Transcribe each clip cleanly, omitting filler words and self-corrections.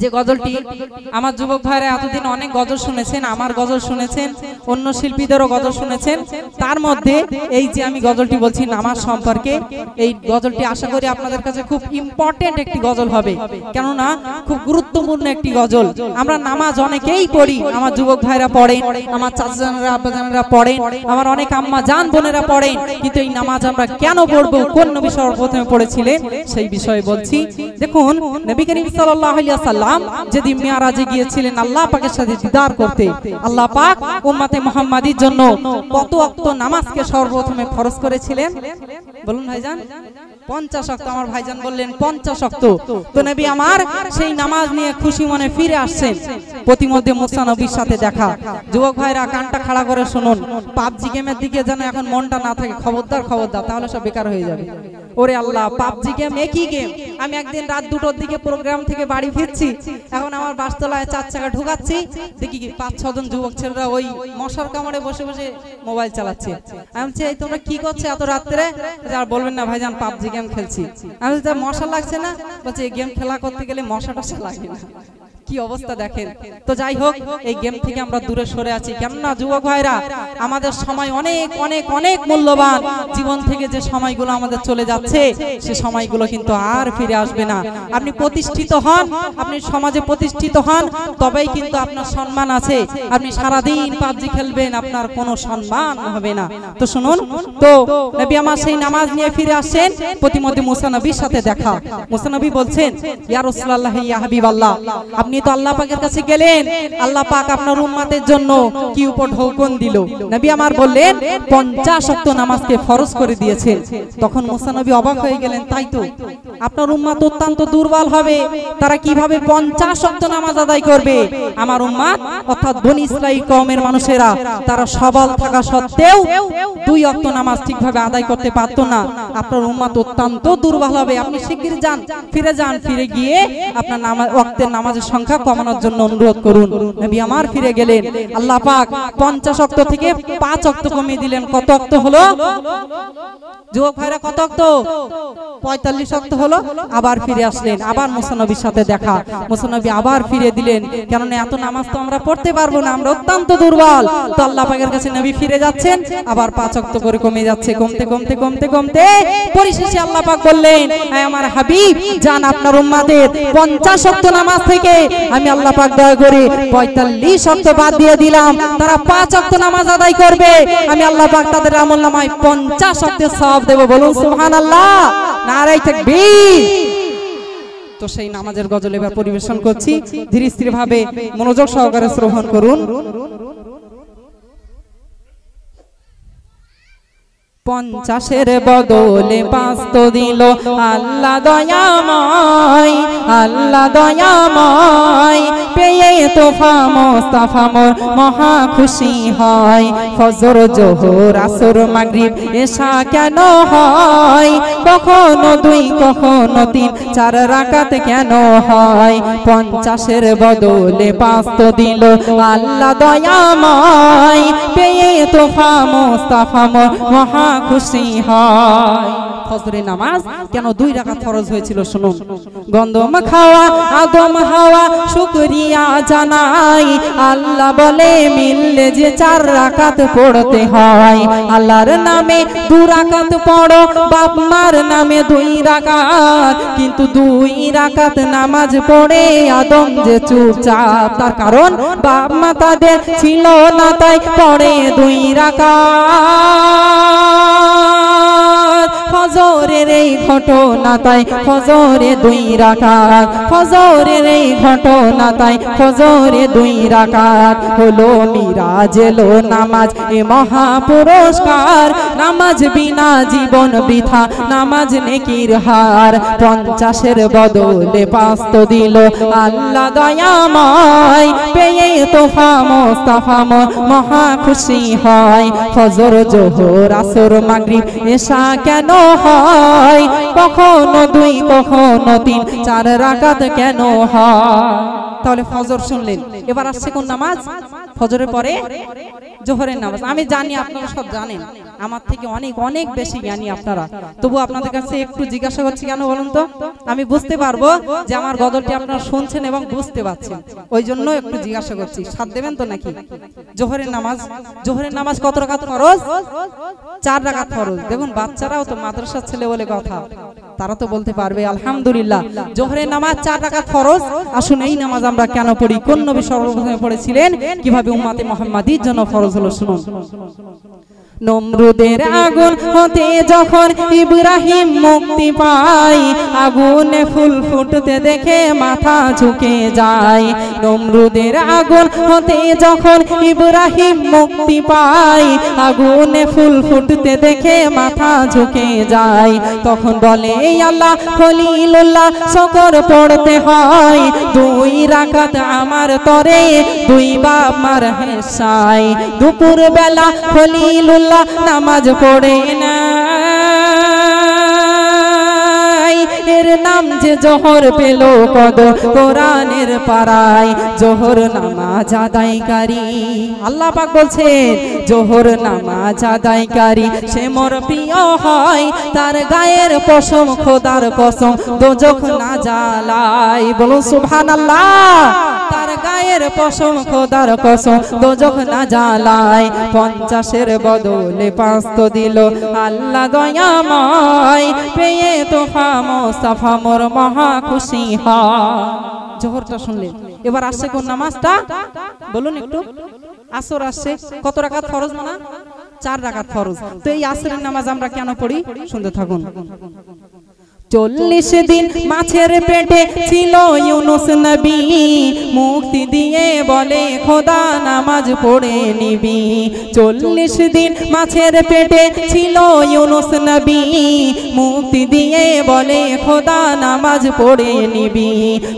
যে গজলটি আমার যুবক ভাইরা এতদিন অনেক গজল শুনেছেন, আমার গজল শুনেছেন, অন্য শিল্পীদেরও গজল শুনেছেন। তার মধ্যে এই যে আমি গজলটি বলছি নামাজ সম্পর্কে, এই গজলটি আশা করি আপনাদের কাছে খুব ইম্পর্টেন্ট একটি গজল হবে, কেননা খুব গুরুত্বপূর্ণ একটি গজল। আমরা নামাজ অনেকেই পড়ি, আমার যুবক ভাইরা পড়েন, আমার চাচাজানেরা আব্বাজানেরা পড়েন, আমার অনেক আম্মা জান বোনেরা পড়েন, কিন্তু এই নামাজ আমরা কেন পড়বো, কোন নবী সর্বপ্রথমে পড়েছিলেন সেই বিষয়ে বলছি। দেখুন, নবী করিম সাল্লাল্লাহু আলাইহি ওয়াসাল্লাম যেদিন মিরাজে গিয়েছিলেন আল্লাহ পাকের সাথে দিদার করতে, আল্লাহ পাক উম্মতে মুহাম্মাদির জন্য কত ওয়াক্ত নামাজকে সর্বপ্রথমে ফরজ করেছিলেন বলুন ভাইজান? 50 ওয়াক্ত। আমার ভাইজান বললেন 50 ওয়াক্ত। তো নবী আমার সেই নামাজ নিয়ে খুশি মনে ফিরে আসছেন। প্রতিমধ্যে মুসা নবীর সাথে দেখা। যুবক ভাইরা কানটা খাড়া করে শুনুন, পাবজি গেমের দিকে যেন এখন মনটা না থাকে, খবরদার খবরদার, তাহলে সব বেকার হয়ে যাবে। ওরে আল্লাহ, পাবজি গেম একই গেম। আমি একদিন রাত 2টোর দিকে প্রোগ্রাম থেকে বাড়ি ফিরছি, এখন আমার বাসতলায় 4 চাকা ঢোকাচ্ছি, দেখি কি 5-6 জন যুবক ছেলেরা ওই মশার কামড়ে বসে বসে মোবাইল চালাচ্ছে। আমি বলছি, এই তোমরা কি করছো এত রাত্রে? আর বলবেন না ভাইজান, পাবজি গেম খেলছি। আমি বলছি, মশা লাগছে না? বলছে, এই গেম খেলা করতে গেলে মশা টশা লাগে না। কি অবস্থা দেখেন। তো যাই হোক, এই গেম থেকে আমরা দূরে সরে আছি, কেননা যুবক ভাইরা আমাদের সময় অনেক অনেক অনেক মূল্যবান। জীবন থেকে যে সময়গুলো আমাদের চলে যাচ্ছে, সে সময়গুলো কিন্তু আর ফিরে আসবে না। আপনি প্রতিষ্ঠিত হন, আপনি সমাজে প্রতিষ্ঠিত হন, তবেই কিন্তু আপনার সম্মান আছে। আপনি সারাদিন পাবজি খেলবেন, আপনার কোনো সম্মান হবে না। তো শুনুন, তো নবী আমার সেই নামাজ নিয়ে ফিরে আসছেন। প্রতিমধ্যে মুসা নবীর সাথে দেখা। মুসা নবী বলছেন, ইয়া রাসূলুল্লাহ, ইয়া হাবিবাল্লাহ, আপনি তো আল্লাহ পাকের কাছে গেলেন, আল্লাহ পাক আপনার উম্মতের জন্য কি উপর হুকুম দিল? নবী আমার বললেন 50 ওয়াক্ত নামাজকে ফরজ করে দিয়েছেন। তখন মুসা নবী অবাক হয়ে গেলেন, তাই তো, আপনার উম্মত অত্যন্ত দুর্বল হবে, তারা কিভাবে 50 ওয়াক্ত নামাজ আদায় করবে? আমার উম্মত অর্থাৎ বনি ইসরাইল কওমের মানুষেরা তারা সবল থাকা সত্ত্বেও 2 ওয়াক্ত নামাজ ঠিকভাবে আদায় করতে পারত না। আপনার উম্মত অত্যন্ত দুর্বল হবে, আপনি শিগগির যান, ফিরে গিয়ে আপনার ওয়াক্তের নামাজের সংখ্যা কমানোর জন্য অনুরোধ করুন। নবী আমার ফিরে গেলেন, আল্লাহ পাক 50 ওয়াক্ত থেকে 5 ওয়াক্ত কমিয়ে দিলেন। কত ওয়াক্ত হলো যুবক ভাইরা? কত ওয়াক্ত? 45 ওয়াক্ত হলো। আবার ফিরে আসলেন, আবার মুসা নবীর সাথে দেখা। মুসা নবী আবার ফিরে দিলেন, কেননা এত নামাজ তো আমরা পড়তে পারবো না, আমরা অত্যন্ত দুর্বল। তো আল্লাহ পাকের কাছে নবী ফিরে যাচ্ছেন, আবার 5 ওয়াক্ত করে কমে যাচ্ছে, কমতে কমতে কমতে কমতে পরিশেষে আল্লাহ পাক বললেন, হে আমার হাবিব, জান আপনার উম্মতের 50 ওয়াক্ত নামাজ থেকে আমি আল্লাহ পাক দয়া করে 45 ওয়াক্ত বাদ দিয়ে দিলাম। তারা 5 ওয়াক্ত নামাজ আদায় করবে, আমি আল্লাহ পাক তাদের আমলনামায় 50 ওয়াক্তের সওয়াব দেব। বলুন সুবহানাল্লাহ, নারে তাকবীর। তো সেই নামাজের গজল এবার পরিবেশন করছি, ধীরে স্থির ভাবে মনোযোগ সহকারে শ্রবণ করুন। 50-এর বদলে 5 তো দিল আল্লাহ দয়াময়, আল্লাহ দয়াময়, পেয়ে তোফা মুস্তাফা মোর মহা খুশি হয়। ফজর জোহর আসর মাগরিব এশা কেন হয়? কখনো 2 কখনো 3 4 রাকাত কেন হয়? 50-এর বদলে 5 তো দিল আল্লাহ দয়াময়, পেয়ে তোফা মুস্তাফা মোর মহা খুশি হয়। ফজরের নামাজ কেন 2 রাকাত ফরজ হয়েছিল শুনুন। গন্ধম খাওয়া আদম হাওয়া শুকরিয়া জানাই, আল্লাহ বলে মিললে যে 4 রাকাত পড়তে হয়। আল্লাহর নামে 2 রাকাত পড়ো, বাপ মার নামে 2 রাকাত, কিন্তু 2 রাকাত নামাজ পড়ে আদম যে চুপচাপ, তার কারণ বাপ মা তাদের ছিল না, তাই পড়ে 2 রাকাত। ফজরের এই ঘটনা তাই ফজরে 2 রাকাত, ফজরের এই ঘটনা তাই ফজরে 2 রাকাত। হলো মিরাজ এলো নামাজ এ মহা পুরস্কার, নামাজ বিনা জীবন বৃথা, নামাজ নেকির হার। 50-এর বদলে 5 তো দিল আল্লাহ দয়াময়, পেয়ে তোফা মুস্তাফা মোর মহা খুশি হয়। ফজর জোহর আসর মাগরিব এশা কেন হয়? কখনো 2 কখনো 3 4 রাকাত কেন হয়? তাহলে ফজর শুনলেন, এবার আসছে কোন নামাজ? ফজরের পরে জোহরের নামাজ। আমি জানি আপনারা সব জানেন, আমার থেকে অনেক অনেক বেশি জ্ঞানী আপনারা, তবু আপনাদের কাছে একটু জিজ্ঞাসা করছি কেন বলুন তো, আমি বুঝতে পারবো যে আমার গজলটি আপনারা শুনছেন এবং বুঝতে পারছেন, ওই জন্য একটু জিজ্ঞাসা করছি। সাথ দেবেন তো নাকি? জোহরের নামাজ কত রাকাত ফরজ? 4 রাকাত ফরজ। দেখুন বাচ্চারাও তো মাদ্রাসার ছেলে বলে কথা, তারা তো বলতে পারবে আলহামদুলিল্লাহ। জোহরের নামাজ 4 রাকাত ফরজ। আসুন এই নামাজ আমরা কেন পড়ি, কোন নবী সর্বপ্রথমে পড়েছিলেন, কিভাবে উম্মতে মুহাম্মাদির জন্য ফরজ হলো শুনুন। নমরুদের আগুন হতে যখন ইব্রাহিম মুক্তি পায়, আগুনে ফুল ফুটতে দেখে মাথা ঝুঁকে যায়। নমরুদের আগুন হতে যখন ইব্রাহিম মুক্তি পায়, আগুনে ফুল ফুটতে দেখে মাথা ঝুঁকে যায়। তখন বলে আল্লাহ খলিলুল্লাহ শুকর পড়তে হয়, 2 রাকাত আমার তরে 2 বাপ মার হেসাই। দুপুর বেলা খলিলুল্লাহ নামাজ পড়ে না, এর নাম যে জোহর পেল কদর কোরআনের পারায়। জোহর নামাজ আদায়কারী, আল্লাহ পাক বলছেন জোহর নামাজ আদায়কারী সে মোর প্রিয় হয়, তার গায়ের পশম খোদার কসম দোজখ না জ্বালায়। বলুন সুবহানাল্লাহ। তার গায়ের পশম খোদার কসম দোজখ না জ্বালায়। 50-এর বদলে 5 তো দিল আল্লাহ দয়াময়, পেয়ে তোফা মুস্তাফা মোর মহা খুশি হয়। জোহরটা শুনলেন, এবার আসছে কোন নামাজটা বলুন একটু? আসর আসছে। কত রাকাত ফরজ? মানা 4 রাকাত ফরজ। তো এই আসরের নামাজ আমরা কেন পড়ি শুনতে থাকুন। 40 দিন মাছের পেটে ছিল ইউনুস নবী, মুক্তি দিয়ে বলে খোদা নামাজ পড়ে নিবি। 40 দিন মাছের পেটে ছিল ইউনুস নবী, মুক্তি দিয়ে বলে খোদা নামাজ পড়ে নিবি।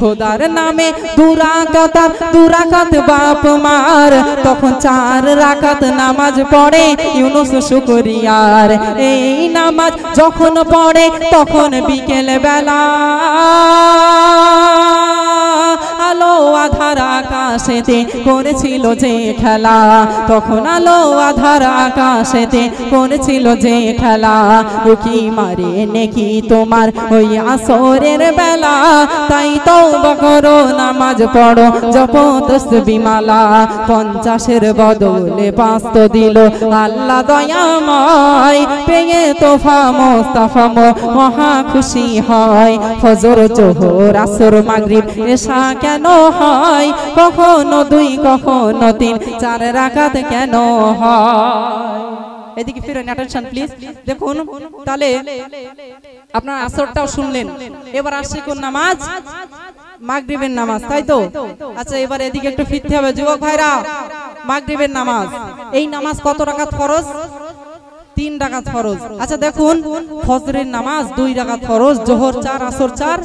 খোদার নামে 2 রাকাত বাপ মার, তখন 4 রাকাত নামাজ পড়ে ইউনুস শুকরিয়ার। এই নামাজ যখন পড়ে তখন বিকেল বেলা, আলো আধার আকাশেতে করেছিল যে খেলা। তখন আলো আধার আকাশেতে করেছিল যে খেলা। উকি মারে নেকি তোমার ওই আসরের বেলা, তাই তওবা করো নামাজ পড়ো জপো তাসবিহ মালা। 50-এর বদলে 5 তো দিল আল্লাহ দয়াময়, পেয়ে তোফা মুস্তাফা মহা খুশি হয়। ফজর জোহর আসর মাগরিব এশা কেন হয়, কখনো 2 কখনো 3 4 রাকাত কেন হয়? এদিকে ফিরে অ্যাটেনশন প্লিজ। দেখুন তাহলে আপনার আসরটাও শুনলেন, এবার আসছে কোন নামাজ? মাগরিবের নামাজ, তাই তো? আচ্ছা এবার এদিকে একটু ফিরতে হবে যুবক ভাইরা। মাগরিবের নামাজ, এই নামাজ কত রাকাত ফরজ? 3 রাকাত ফরজ। আচ্ছা দেখুন ফজরের নামাজ 2 রাকাত ফরজ, জোহর 4 আসর 4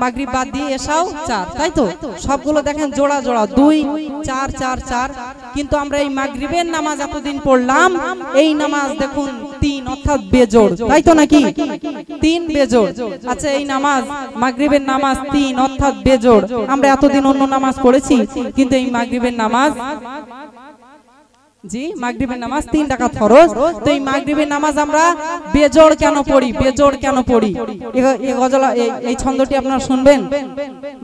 মাগরিব বাদ দিয়ে এশাও 4, তাই তো? সবগুলো দেখেন জোড়া জোড়া 2 4 4 4। কিন্তু আমরা এই মাগরিবের নামাজ এতদিন পড়লাম, এই নামাজ দেখুন 3 অর্থাৎ বেজোড়, তাই তো নাকি? 3 বেজোড়। আচ্ছা এই নামাজ মাগরিবের নামাজ 3 অর্থাৎ বেজোড়। আমরা এতদিন অন্য নামাজ পড়েছি, কিন্তু এই মাগরিবের নামাজ জি মাগরিবের নামাজ 3 রাকাত ফরজ। তো এই মাগরিবের নামাজ আমরা বেজোড় কেন পড়ি? বেজোড় কেন পড়ি? এই গজল এই ছন্দটি আপনারা শুনবেন।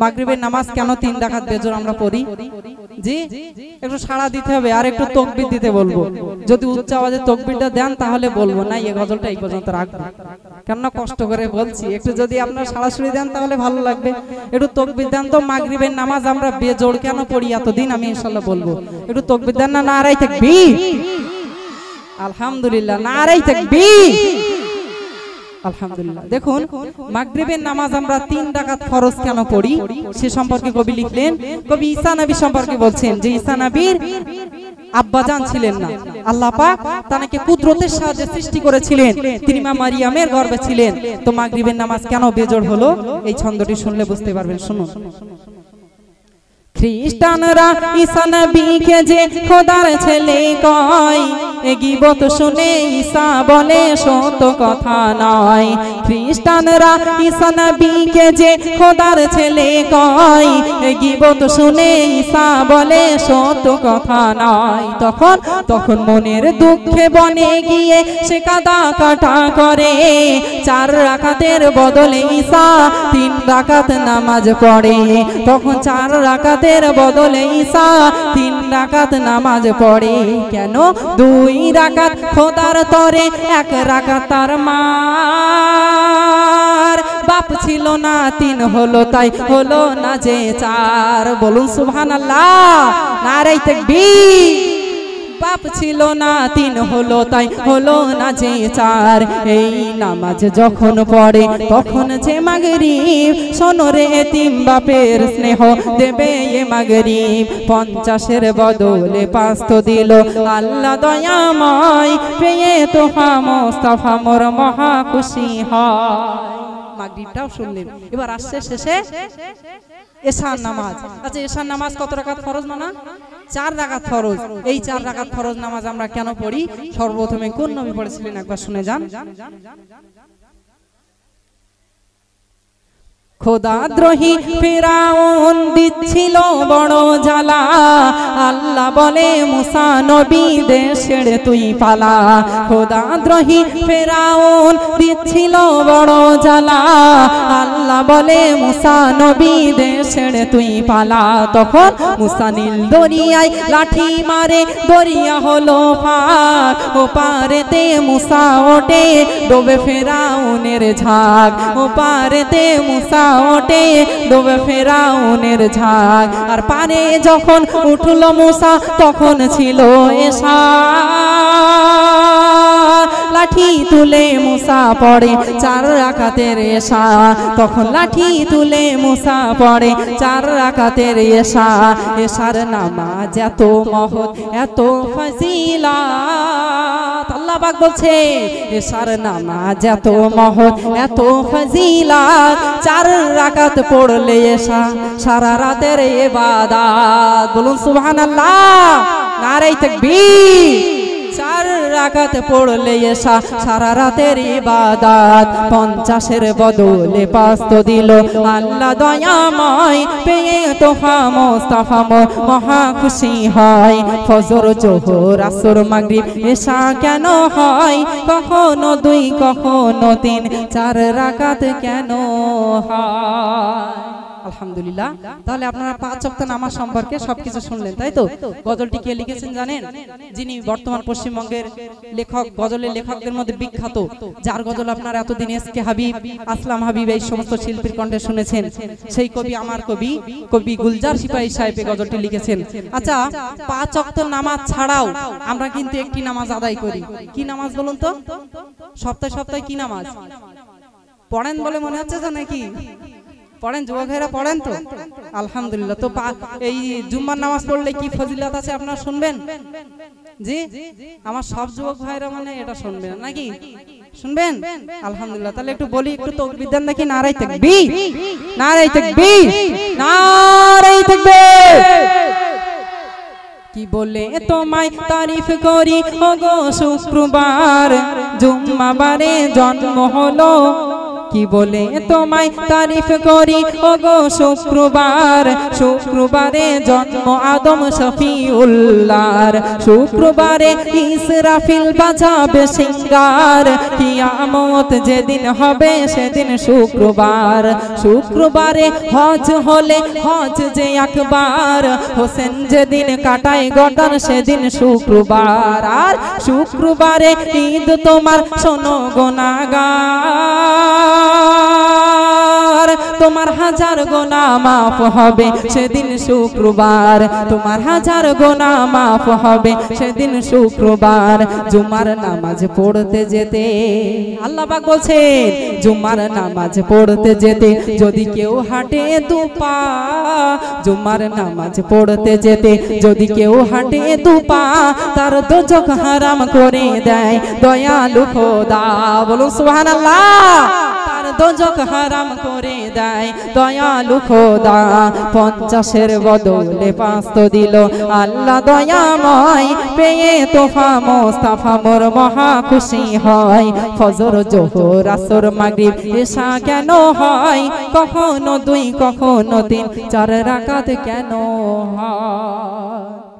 মাগরিবের নামাজ কেন 3 রাকাত বেজোড় আমরা পড়ি? জি একটু সাড়া দিতে হবে, আর একটু তাকবীর দিতে বলবো। যদি উচ্চ আওয়াজে তাকবীরটা দেন তাহলে বলবো, না এই গজলটা এই পর্যন্ত রাখবো, কেননা কষ্ট করে বলছি। একটু যদি আপনারা সাড়াসাড়ি দেন তাহলে ভালো লাগবে। একটু তাকবীর দেন তো। মাগরিবের নামাজ আমরা বেজোড় কেন পড়ি এতদিন, আমি ইনশাআল্লাহ বলবো। একটু তাকবীর দেন না? নারায়ে তাকবীর, আলহামদুলিল্লাহ, নারায়ে তাকবীর, আলহামদুলিল্লাহ। দেখুন মাগরিবের নামাজ আমরা 3 রাকাত ফরজ কেন পড়ি সে সম্পর্কে কবি লিখলেন। কবি ঈসা নবী সম্পর্কে বলছেন যে ঈসা নবীর আব্বাজান ছিলেন না, আল্লাহ পাক তাকে কুদরতের সাহায্যে সৃষ্টি করেছিলেন, তিনি মা মারিয়ামের গর্ভে ছিলেন। তো মাগরিবের নামাজ কেন বেজোড় হলো এই ছন্দটি শুনলে বুঝতে পারবেন। শুনুন। খ্রিস্টানরা ঈসা নবীকে যে খোদার ছেলে কয়, এ গীবত শুনে ঈসা বলে সত্য কথা নয়। খ্রিস্টানরা ঈসা নবীকে যে খোদার ছেলে কয়, এ গীবত শুনে ঈসা বলে সত্য কথা নয়। তখন মনের দুঃখে বনে গিয়ে সে কাদা কাটা করে। 4 রাকাতের বদলে ঈসা 3 রাকাত নামাজ পড়ে। তখন 4 রাকাতের বদলে ঈসা 3 রাকাত নামাজ পড়ে। কেন? 2 রাকাত খোদার তরে, 1 রাকাত তার মার। বাপ ছিল না 3 হলো, তাই হলো না যে 4। বলুন সুবহানাল্লাহ, নারে তাকবীর। বাপ ছিল না 3 হলো, তাই হলো না যে 4। এই নামাজ যখন পড়ে তখন যে মাগরিব, শোনো রে এতিম বাপের স্নেহ দেবে এ মাগরিব। 50-এর বদলে 5 তো দিল আল্লাহ দয়াময়, পেয়ে তোহা মুস্তাফা মোর মহা খুশি হয়। মাগরিবটাও শুনলেন। এবার আসছে শেষে এশার নামাজ। আচ্ছা, এশার নামাজ কত রাকাত ফরজ? মানা 4 রাকাত ফরজ। এই 4 রাকাত ফরজ নামাজ আমরা কেন পড়ি? সর্বপ্রথমে কোন নবী পড়েছিলেন একবার শুনে যান। খোদাদ্রোহী ফিরাউন দিচ্ছিল বড় জ্বালা, আল্লাহ বলে মুসা নবী দেশ ছেড়ে তুই পালা। খোদাদ্রোহী ফিরাউন দিচ্ছিল বড় জ্বালা, আল্লাহ বলে মুসা নবী দেশ ছেড়ে তুই পালা। তখন মুসা নীল দরিয়ায় লাঠি মারে, দরিয়া হলো ফাঁক। ও পারেতে মুসা ওঠে, ডোবে ফিরাউনের ঝাঁক। ও পারেতে মুসা ওঠে, ডোবে ফিরাউনের ঝাঁক। আর পারে যখন উঠল মুসা তখন ছিল এশা। লাঠি তুলে মুসা পড়ে 4 রাকাতের এশা। তখন লাঠি তুলে মুসা পড়ে 4 রাকাতের এশা। এশার নামাজ এত মহৎ, এত ফজিলাত। আল্লাহ পাক বলছে এশার নামাজ এত মহৎ, এত ফজিলাত। 4 রাকাত পড়লে এশা সারা রাতের ইবাদত। বলুন সুবহানাল্লাহ, নারে তাকবীর। 4 রাকাত পড়লে এশা সারা রাতের ইবাদত। 50-এর বদলে 5 তো দিল আল্লাহ দয়াময়, পেয়ে তোহা মুস্তাফা মোর মহা খুশি হয়। ফজর, জোহর, আসর, মাগরিব, এশা কেন হয়? কখনো 2, কখনো 3, 4 রাকাত কেন হয়? আলহামদুলিল্লাহ। তাহলে আপনারা 5 ওয়াক্ত নামাজ সম্পর্কে সবকিছু শুনলেন, তাই তো? গজলটি কে লিখেছেন জানেন? যিনি বর্তমান পশ্চিমবঙ্গের লেখক, গজলের লেখকদের মধ্যে বিখ্যাত, যার গজল আপনারা এতদিন এসকে হাবিব, আসলাম হাবিব এই সমস্ত শিল্পীর কণ্ঠে শুনেছেন, সেই কবি আমার কবি গুলজার সিপাহী সাহেব এই গজলটি লিখেছেন। আচ্ছা, 5 ওয়াক্ত নামাজ ছাড়াও আমরা কিন্তু একটি নামাজ আদায় করি। কি নামাজ বলুন তো? সপ্তাহে কি নামাজ পড়েন বলে মনে হচ্ছে তো নাকি? পড়েন, যুবক ভাইরা পড়েন তো? আলহামদুলিল্লাহ। তো এই জুম্মার নামাজ পড়লে কি ফজিলত আছে আপনারা শুনবেন? জি, আমার সব যুবক ভাইরা মানে এটা শুনবেন নাকি? শুনবেন? আলহামদুলিল্লাহ। তাহলে একটু বলি, একটু তাকবীর দেন দেখি। নারে তাকবীর, নারে তাকবীর, নারে তাকবীর। কি বলে তোমায় তারিফ করি ওগো শুক্রবার, জুম্মাবারে জন্ম হলো। কি বলে তোমায় তারিফ করি ওগো শুক্রবার, শুক্রবারে জন্ম আদম শফিউল্লাহর। শুক্রবারে ইসরাফিল বাজাবে সিঙ্গার, কিয়ামত যেদিন হবে সেদিন শুক্রবার। শুক্রবারে হজ হলে হজ যে একবার, হোসেন যেদিন কাটায় গর্দান সেদিন শুক্রবার। আর শুক্রবারে ঈদ তোমার শোনো গুনাহগার, তোমার 1000 গুনাহ মাফ হবে সেদিন শুক্রবার, তোমার 1000 গুনাহ মাফ হবে সেদিন শুক্রবার। জুমার নামাজ পড়তে যেতে, আল্লাহ পাক বলছেন জুমার নামাজ পড়তে যেতে যদি কেউ হাঁটে দুপা, জুমার নামাজ পড়তে যেতে যদি কেউ হাঁটে দুপা, তার দোজখ হারাম করে দেয় দয়ালু খোদা। বলুন সুবহানাল্লাহ। তার দোজখ হারাম করে দেয় দয়ালু খোদা 50-এর বদলে 5 তো দিল আল্লাহ দয়াময় পেয়ে তোফা মোস্তাফা মোর মহা খুশি হয় ফজর জোহর আসর মাগরিব এশা কেন হয় কখনো 2 কখনো 3 4 রাকাত কেন হয়